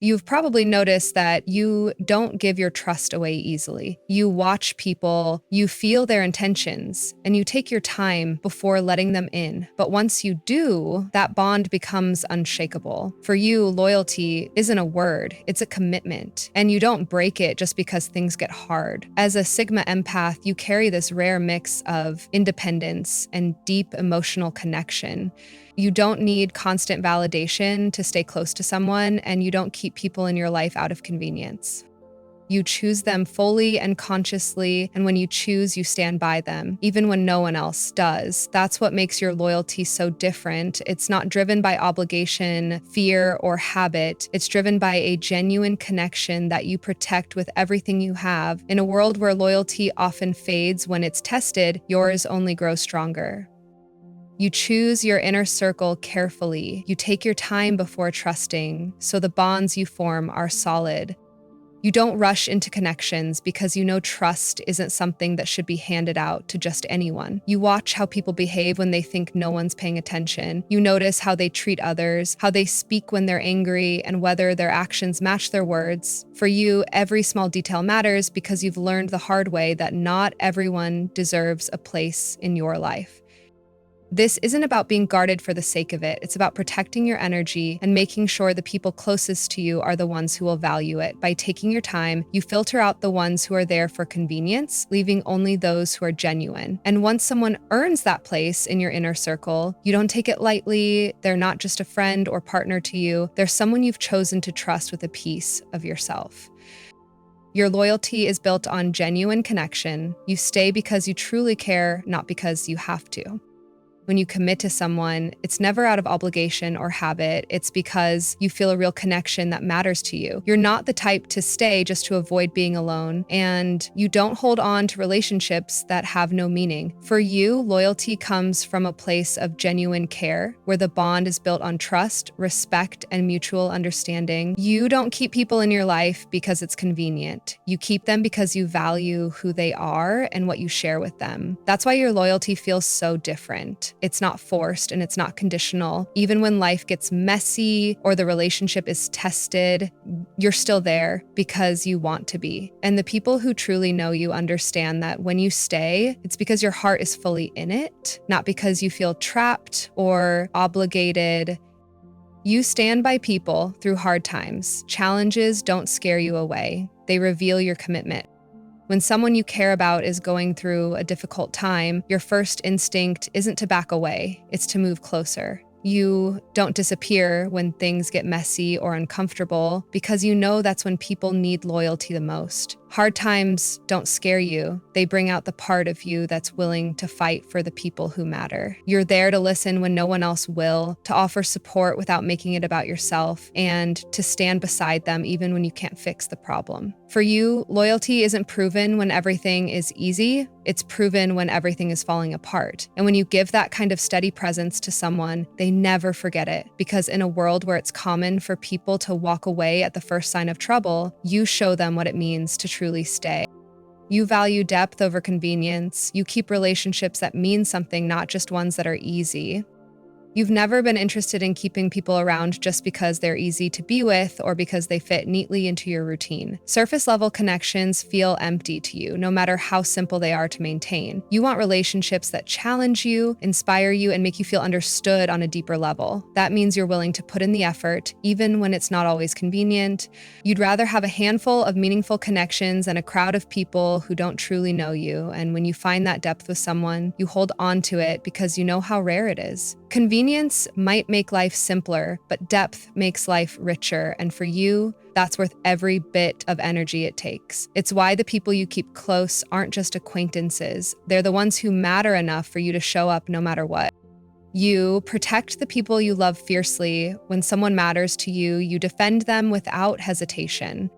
You've probably noticed that you don't give your trust away easily. You watch people, you feel their intentions, and you take your time before letting them in. But once you do, that bond becomes unshakable. For you, loyalty isn't a word, it's a commitment. And you don't break it just because things get hard. As a Sigma Empath, you carry this rare mix of independence and deep emotional connection. You don't need constant validation to stay close to someone, and you don't keep people in your life out of convenience. You choose them fully and consciously, and when you choose, you stand by them, even when no one else does. That's what makes your loyalty so different. It's not driven by obligation, fear, or habit. It's driven by a genuine connection that you protect with everything you have. In a world where loyalty often fades when it's tested, yours only grows stronger. You choose your inner circle carefully. You take your time before trusting, so the bonds you form are solid. You don't rush into connections because you know trust isn't something that should be handed out to just anyone. You watch how people behave when they think no one's paying attention. You notice how they treat others, how they speak when they're angry, and whether their actions match their words. For you, every small detail matters because you've learned the hard way that not everyone deserves a place in your life. This isn't about being guarded for the sake of it. It's about protecting your energy and making sure the people closest to you are the ones who will value it. By taking your time, you filter out the ones who are there for convenience, leaving only those who are genuine. And once someone earns that place in your inner circle, you don't take it lightly. They're not just a friend or partner to you. They're someone you've chosen to trust with a piece of yourself. Your loyalty is built on genuine connection. You stay because you truly care, not because you have to. When you commit to someone, it's never out of obligation or habit. It's because you feel a real connection that matters to you. You're not the type to stay just to avoid being alone, and you don't hold on to relationships that have no meaning. For you, loyalty comes from a place of genuine care, where the bond is built on trust, respect, and mutual understanding. You don't keep people in your life because it's convenient. You keep them because you value who they are and what you share with them. That's why your loyalty feels so different. It's not forced and it's not conditional. Even when life gets messy or the relationship is tested, you're still there because you want to be. And the people who truly know you understand that when you stay, it's because your heart is fully in it, not because you feel trapped or obligated. You stand by people through hard times. Challenges don't scare you away. They reveal your commitment. When someone you care about is going through a difficult time, your first instinct isn't to back away, it's to move closer. You don't disappear when things get messy or uncomfortable because you know that's when people need loyalty the most. Hard times don't scare you. They bring out the part of you that's willing to fight for the people who matter. You're there to listen when no one else will, to offer support without making it about yourself, and to stand beside them even when you can't fix the problem. For you, loyalty isn't proven when everything is easy. It's proven when everything is falling apart. And when you give that kind of steady presence to someone, they never forget it. Because in a world where it's common for people to walk away at the first sign of trouble, you show them what it means to truly stay. You value depth over convenience. You keep relationships that mean something, not just ones that are easy. You've never been interested in keeping people around just because they're easy to be with or because they fit neatly into your routine. Surface-level connections feel empty to you, no matter how simple they are to maintain. You want relationships that challenge you, inspire you, and make you feel understood on a deeper level. That means you're willing to put in the effort, even when it's not always convenient. You'd rather have a handful of meaningful connections than a crowd of people who don't truly know you. And when you find that depth with someone, you hold on to it because you know how rare it is. Convenience might make life simpler, but depth makes life richer. And for you, that's worth every bit of energy it takes. It's why the people you keep close aren't just acquaintances. They're the ones who matter enough for you to show up no matter what. You protect the people you love fiercely. When someone matters to you, you defend them without hesitation.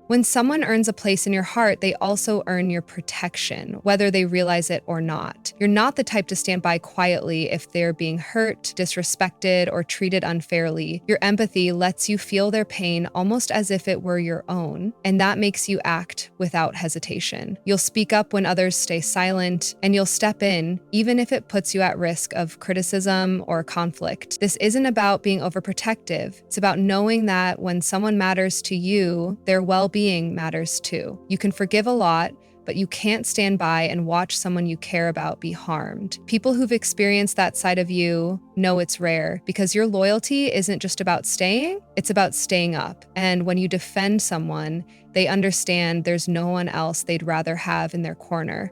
When someone earns a place in your heart, they also earn your protection, whether they realize it or not. You're not the type to stand by quietly if they're being hurt, disrespected, or treated unfairly. Your empathy lets you feel their pain almost as if it were your own, and that makes you act without hesitation. You'll speak up when others stay silent, and you'll step in, even if it puts you at risk of criticism or conflict. This isn't about being overprotective. It's about knowing that when someone matters to you, their well-being matters too. You can forgive a lot, but you can't stand by and watch someone you care about be harmed. People who've experienced that side of you know it's rare, because your loyalty isn't just about staying, it's about staying up. And when you defend someone, they understand there's no one else they'd rather have in their corner.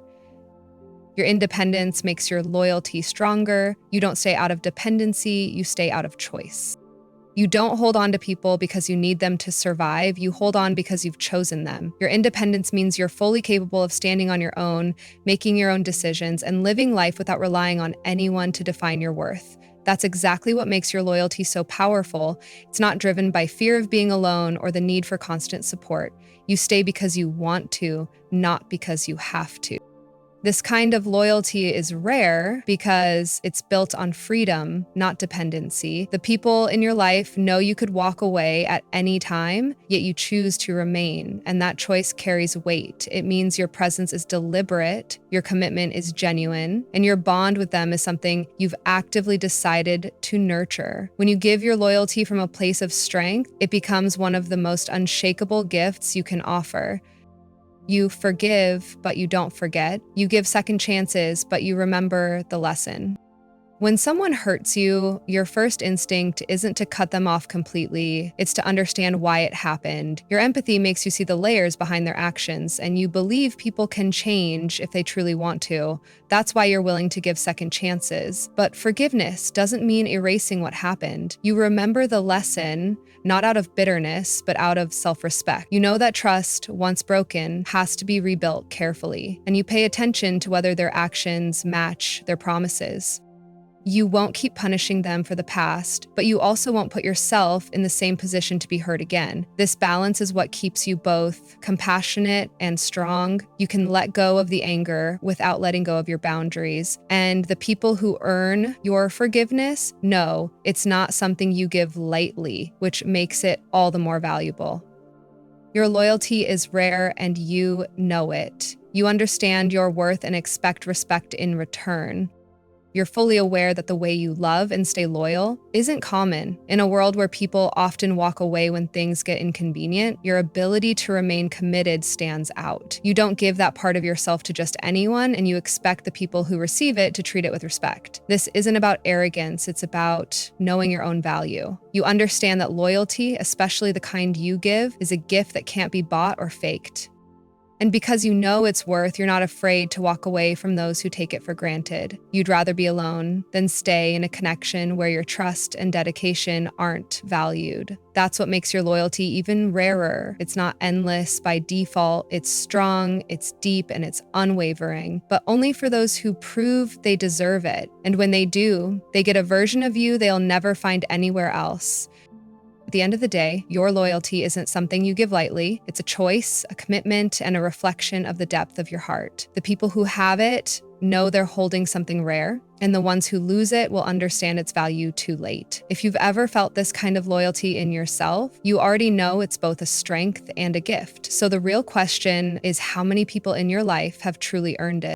Your independence makes your loyalty stronger. You don't stay out of dependency, you stay out of choice. You don't hold on to people because you need them to survive. You hold on because you've chosen them. Your independence means you're fully capable of standing on your own, making your own decisions, and living life without relying on anyone to define your worth. That's exactly what makes your loyalty so powerful. It's not driven by fear of being alone or the need for constant support. You stay because you want to, not because you have to. This kind of loyalty is rare because it's built on freedom, not dependency. The people in your life know you could walk away at any time, yet you choose to remain, and that choice carries weight. It means your presence is deliberate, your commitment is genuine, and your bond with them is something you've actively decided to nurture. When you give your loyalty from a place of strength, it becomes one of the most unshakable gifts you can offer. You forgive, but you don't forget. You give second chances, but you remember the lesson. When someone hurts you, your first instinct isn't to cut them off completely, it's to understand why it happened. Your empathy makes you see the layers behind their actions, and you believe people can change if they truly want to. That's why you're willing to give second chances. But forgiveness doesn't mean erasing what happened. You remember the lesson, not out of bitterness, but out of self-respect. You know that trust, once broken, has to be rebuilt carefully, and you pay attention to whether their actions match their promises. You won't keep punishing them for the past, but you also won't put yourself in the same position to be hurt again. This balance is what keeps you both compassionate and strong. You can let go of the anger without letting go of your boundaries. And the people who earn your forgiveness know it's not something you give lightly, which makes it all the more valuable. Your loyalty is rare and you know it. You understand your worth and expect respect in return. You're fully aware that the way you love and stay loyal isn't common. In a world where people often walk away when things get inconvenient, your ability to remain committed stands out. You don't give that part of yourself to just anyone, and you expect the people who receive it to treat it with respect. This isn't about arrogance, it's about knowing your own value. You understand that loyalty, especially the kind you give, is a gift that can't be bought or faked. And because you know its worth, you're not afraid to walk away from those who take it for granted. You'd rather be alone than stay in a connection where your trust and dedication aren't valued. That's what makes your loyalty even rarer. It's not endless by default, it's strong, it's deep, and it's unwavering, but only for those who prove they deserve it. And when they do, they get a version of you they'll never find anywhere else. At the end of the day, your loyalty isn't something you give lightly. It's a choice, a commitment, and a reflection of the depth of your heart. The people who have it know they're holding something rare, and the ones who lose it will understand its value too late. If you've ever felt this kind of loyalty in yourself, you already know it's both a strength and a gift. So the real question is, how many people in your life have truly earned it?